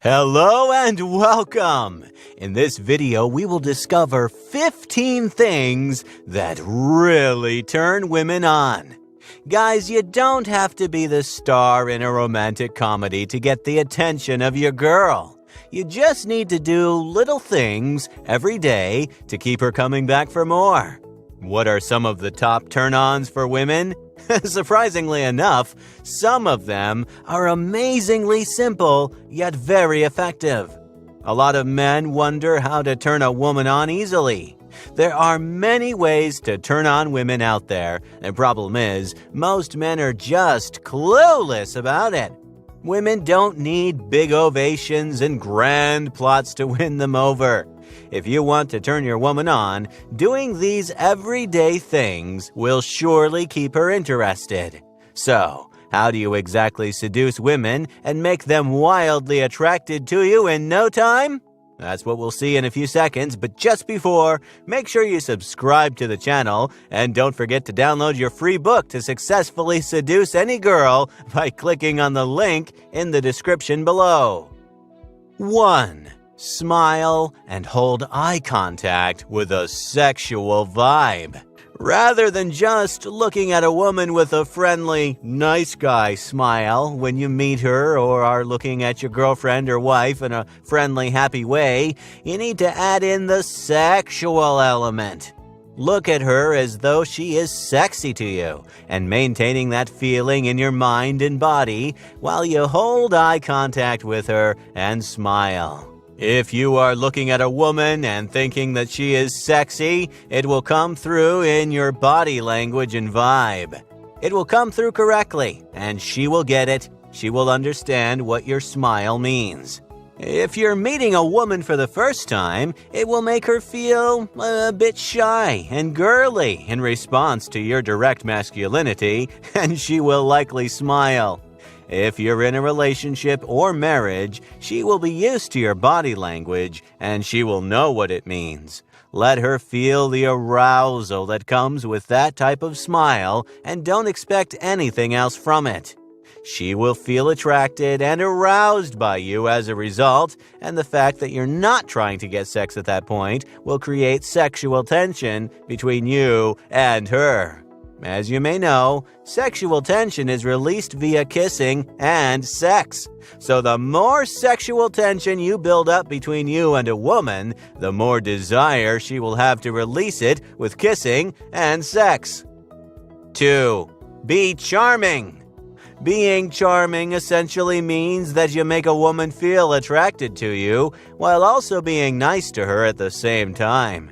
Hello and welcome! In this video, we will discover 15 things that really turn women on. Guys, you don't have to be the star in a romantic comedy to get the attention of your girl. You just need to do little things every day to keep her coming back for more. What are some of the top turn-ons for women? Surprisingly enough, some of them are amazingly simple, yet very effective. A lot of men wonder how to turn a woman on easily. There are many ways to turn on women out there. The problem is, most men are just clueless about it. Women don't need big ovations and grand plots to win them over. If you want to turn your woman on, doing these everyday things will surely keep her interested. So, how do you exactly seduce women and make them wildly attracted to you in no time? That's what we'll see in a few seconds, but just before, make sure you subscribe to the channel and don't forget to download your free book to successfully seduce any girl by clicking on the link in the description below. 1. Smile and hold eye contact with a sexual vibe. Rather than just looking at a woman with a friendly, nice guy smile when you meet her or are looking at your girlfriend or wife in a friendly, happy way, you need to add in the sexual element. Look at her as though she is sexy to you, and maintaining that feeling in your mind and body while you hold eye contact with her and smile. If you are looking at a woman and thinking that she is sexy, it will come through in your body language and vibe. It will come through correctly, and she will get it. She will understand what your smile means. If you're meeting a woman for the first time, it will make her feel a bit shy and girly in response to your direct masculinity, and she will likely smile. If you're in a relationship or marriage, she will be used to your body language, and she will know what it means. Let her feel the arousal that comes with that type of smile, and don't expect anything else from it. She will feel attracted and aroused by you as a result, and the fact that you're not trying to get sex at that point will create sexual tension between you and her. As you may know, sexual tension is released via kissing and sex. So the more sexual tension you build up between you and a woman, the more desire she will have to release it with kissing and sex. 2. Be charming. Being charming essentially means that you make a woman feel attracted to you while also being nice to her at the same time.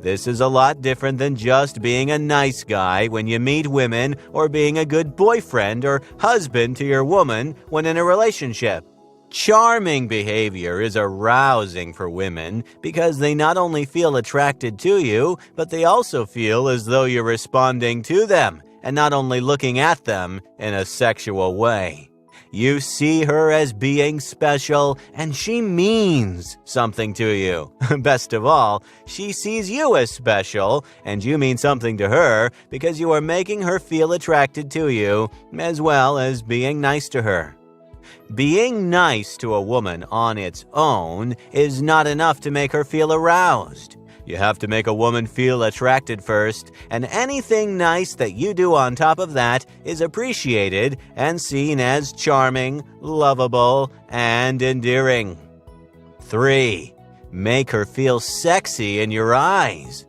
This is a lot different than just being a nice guy when you meet women or being a good boyfriend or husband to your woman when in a relationship. Charming behavior is arousing for women because they not only feel attracted to you, but they also feel as though you're responding to them and not only looking at them in a sexual way. You see her as being special, and she means something to you. Best of all, she sees you as special, and you mean something to her because you are making her feel attracted to you, as well as being nice to her. Being nice to a woman on its own is not enough to make her feel aroused. You have to make a woman feel attracted first, and anything nice that you do on top of that is appreciated and seen as charming, lovable, and endearing. 3. Make her feel sexy in your eyes.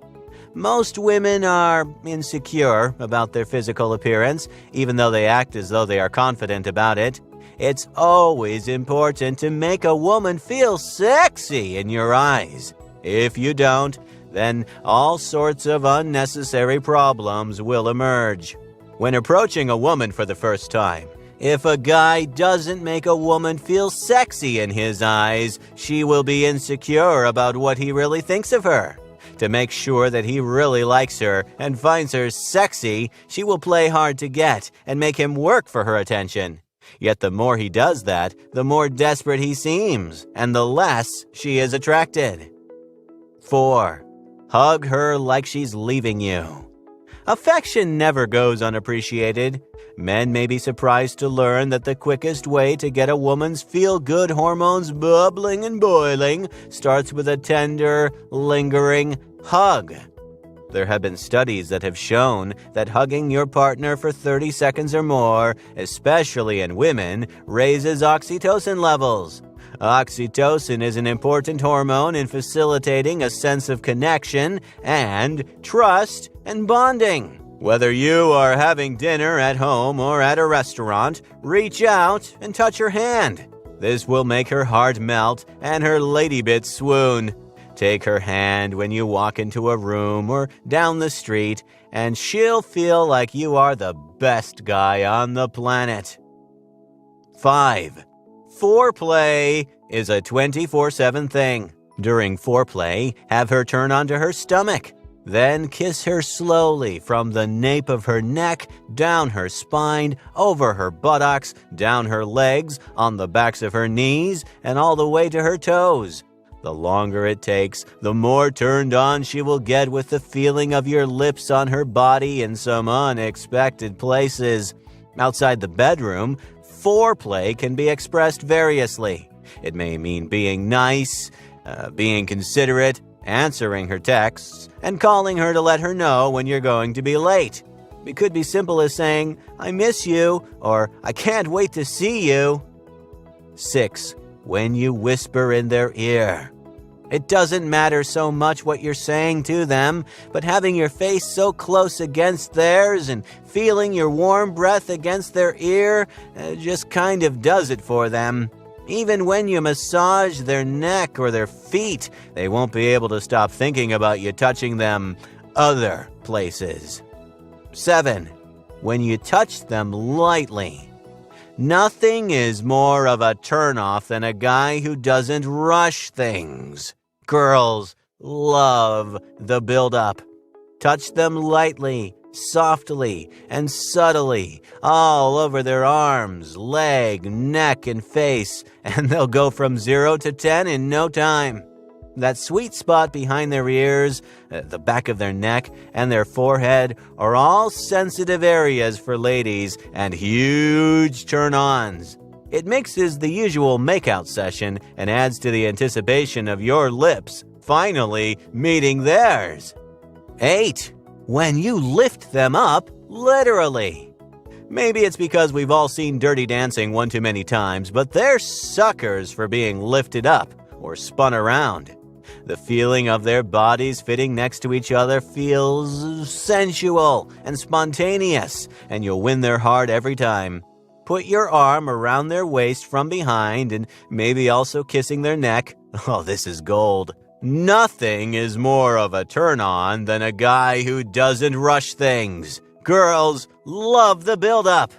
Most women are insecure about their physical appearance, even though they act as though they are confident about it. It's always important to make a woman feel sexy in your eyes. If you don't, then all sorts of unnecessary problems will emerge. When approaching a woman for the first time, if a guy doesn't make a woman feel sexy in his eyes, she will be insecure about what he really thinks of her. To make sure that he really likes her and finds her sexy, she will play hard to get and make him work for her attention. Yet the more he does that, the more desperate he seems, and the less she is attracted. 4. Hug her like she's leaving you. Affection never goes unappreciated. Men may be surprised to learn that the quickest way to get a woman's feel-good hormones bubbling and boiling starts with a tender, lingering hug. There have been studies that have shown that hugging your partner for 30 seconds or more, especially in women, raises oxytocin levels. Oxytocin is an important hormone in facilitating a sense of connection and trust and bonding. Whether you are having dinner at home or at a restaurant, reach out and touch her hand. This will make her heart melt and her lady bits swoon. Take her hand when you walk into a room or down the street, and she'll feel like you are the best guy on the planet. 5. Foreplay is a 24/7 thing. During foreplay, have her turn onto her stomach. Then kiss her slowly from the nape of her neck, down her spine, over her buttocks, down her legs, on the backs of her knees, and all the way to her toes. The longer it takes, the more turned on she will get with the feeling of your lips on her body in some unexpected places. Outside the bedroom, foreplay can be expressed variously. It may mean being nice, being considerate, answering her texts, and calling her to let her know when you're going to be late. It could be simple as saying, "I miss you," or "I can't wait to see you." 6. When you whisper in their ear. It doesn't matter so much what you're saying to them, but having your face so close against theirs and feeling your warm breath against their ear just kind of does it for them. Even when you massage their neck or their feet, they won't be able to stop thinking about you touching them other places. 7. When you touch them lightly. Nothing is more of a turnoff than a guy who doesn't rush things. Girls love the build-up. Touch them lightly, softly, and subtly, all over their arms, leg, neck, and face, and they'll go from 0 to 10 in no time. That sweet spot behind their ears, the back of their neck, and their forehead are all sensitive areas for ladies and huge turn-ons. It mixes the usual makeout session and adds to the anticipation of your lips finally meeting theirs. 8. When you lift them up, literally. Maybe it's because we've all seen Dirty Dancing one too many times, but they're suckers for being lifted up or spun around. The feeling of their bodies fitting next to each other feels sensual and spontaneous, and you'll win their heart every time. Put your arm around their waist from behind and maybe also kissing their neck. Oh, this is gold. Nothing is more of a turn-on than a guy who doesn't rush things. Girls love the build-up.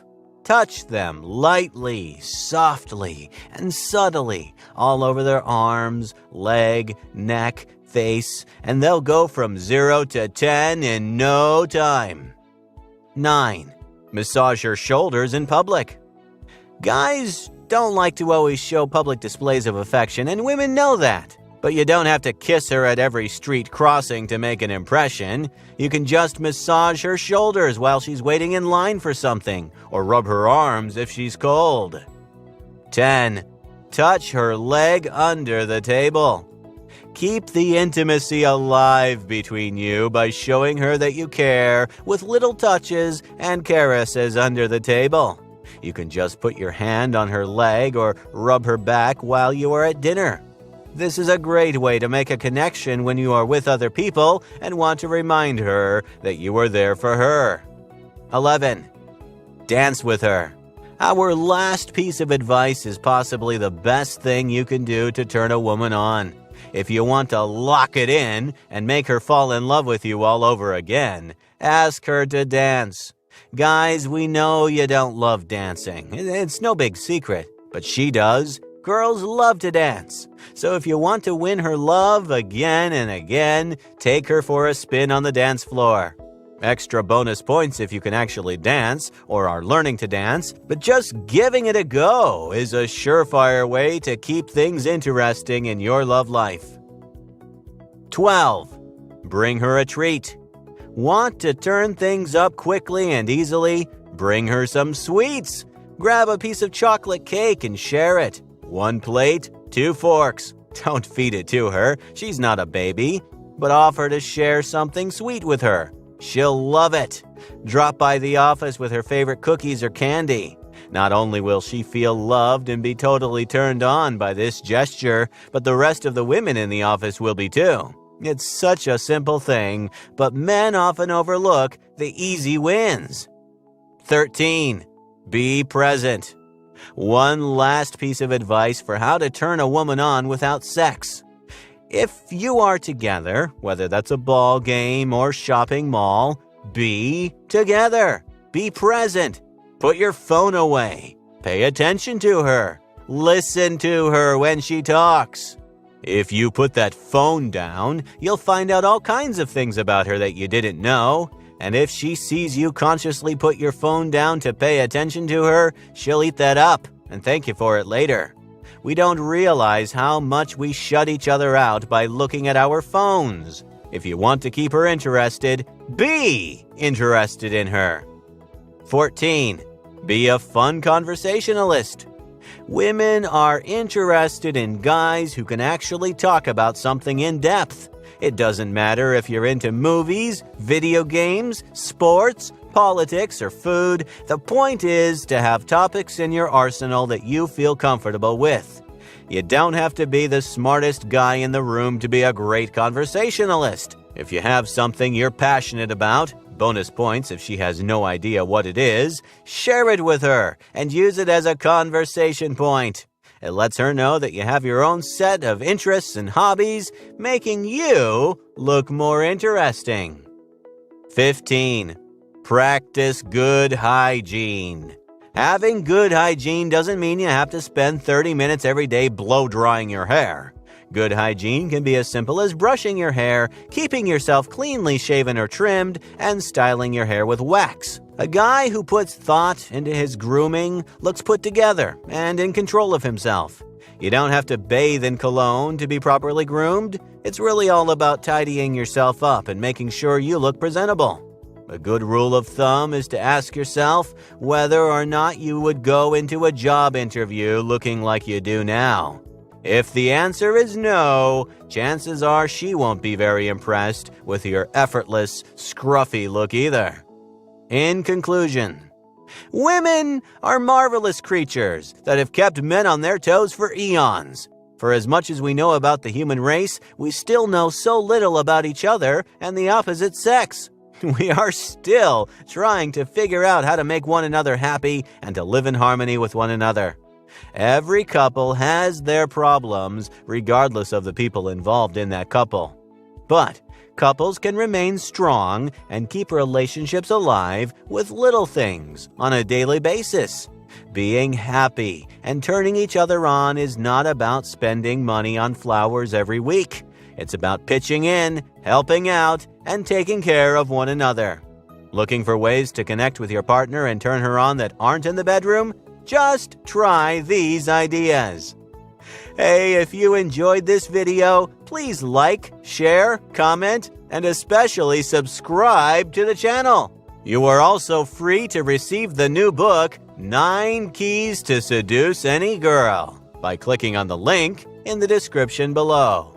Touch them lightly, softly, and subtly all over their arms, leg, neck, face, and they'll go from 0 to 10 in no time. 9. Massage her shoulders in public. Guys don't like to always show public displays of affection, and women know that. But you don't have to kiss her at every street crossing to make an impression. You can just massage her shoulders while she's waiting in line for something, or rub her arms if she's cold. 10. Touch her leg under the table. Keep the intimacy alive between you by showing her that you care with little touches and caresses under the table. You can just put your hand on her leg or rub her back while you are at dinner. This is a great way to make a connection when you are with other people and want to remind her that you are there for her. 11. Dance with her. Our last piece of advice is possibly the best thing you can do to turn a woman on. If you want to lock it in and make her fall in love with you all over again, ask her to dance. Guys, we know you don't love dancing. It's no big secret, but she does. Girls love to dance. So if you want to win her love again and again, take her for a spin on the dance floor. Extra bonus points if you can actually dance or are learning to dance, but just giving it a go is a surefire way to keep things interesting in your love life. 12. Bring her a treat. Want to turn things up quickly and easily? Bring her some sweets. Grab a piece of chocolate cake and share it. 1 plate, 2 forks. Don't feed it to her. She's not a baby. But offer to share something sweet with her. She'll love it. Drop by the office with her favorite cookies or candy. Not only will she feel loved and be totally turned on by this gesture, but the rest of the women in the office will be too. It's such a simple thing, but men often overlook the easy wins. 13. Be present. One last piece of advice for how to turn a woman on without sex. If you are together, whether that's a ball game or shopping mall, be together. Be present. Put your phone away. Pay attention to her. Listen to her when she talks. If you put that phone down, you'll find out all kinds of things about her that you didn't know. And if she sees you consciously put your phone down to pay attention to her, she'll eat that up and thank you for it later. We don't realize how much we shut each other out by looking at our phones. If you want to keep her interested, be interested in her. 14. Be a fun conversationalist. Women are interested in guys who can actually talk about something in depth. It doesn't matter if you're into movies, video games, sports, politics, or food. The point is to have topics in your arsenal that you feel comfortable with. You don't have to be the smartest guy in the room to be a great conversationalist. If you have something you're passionate about, bonus points if she has no idea what it is, share it with her and use it as a conversation point. It lets her know that you have your own set of interests and hobbies, making you look more interesting. 15. Practice good hygiene. Having good hygiene doesn't mean you have to spend 30 minutes every day blow-drying your hair. Good hygiene can be as simple as brushing your hair, keeping yourself cleanly shaven or trimmed, and styling your hair with wax. A guy who puts thought into his grooming looks put together and in control of himself. You don't have to bathe in cologne to be properly groomed. It's really all about tidying yourself up and making sure you look presentable. A good rule of thumb is to ask yourself whether or not you would go into a job interview looking like you do now. If the answer is no, chances are she won't be very impressed with your effortless, scruffy look either. In conclusion, women are marvelous creatures that have kept men on their toes for eons. For as much as we know about the human race, we still know so little about each other and the opposite sex. We are still trying to figure out how to make one another happy and to live in harmony with one another. Every couple has their problems, regardless of the people involved in that couple. But couples can remain strong and keep relationships alive with little things on a daily basis. Being happy and turning each other on is not about spending money on flowers every week. It's about pitching in, helping out, and taking care of one another. Looking for ways to connect with your partner and turn her on that aren't in the bedroom? Just try these ideas. Hey, if you enjoyed this video, please like, share, comment, and especially subscribe to the channel. You are also free to receive the new book, 9 Keys to Seduce Any Girl, by clicking on the link in the description below.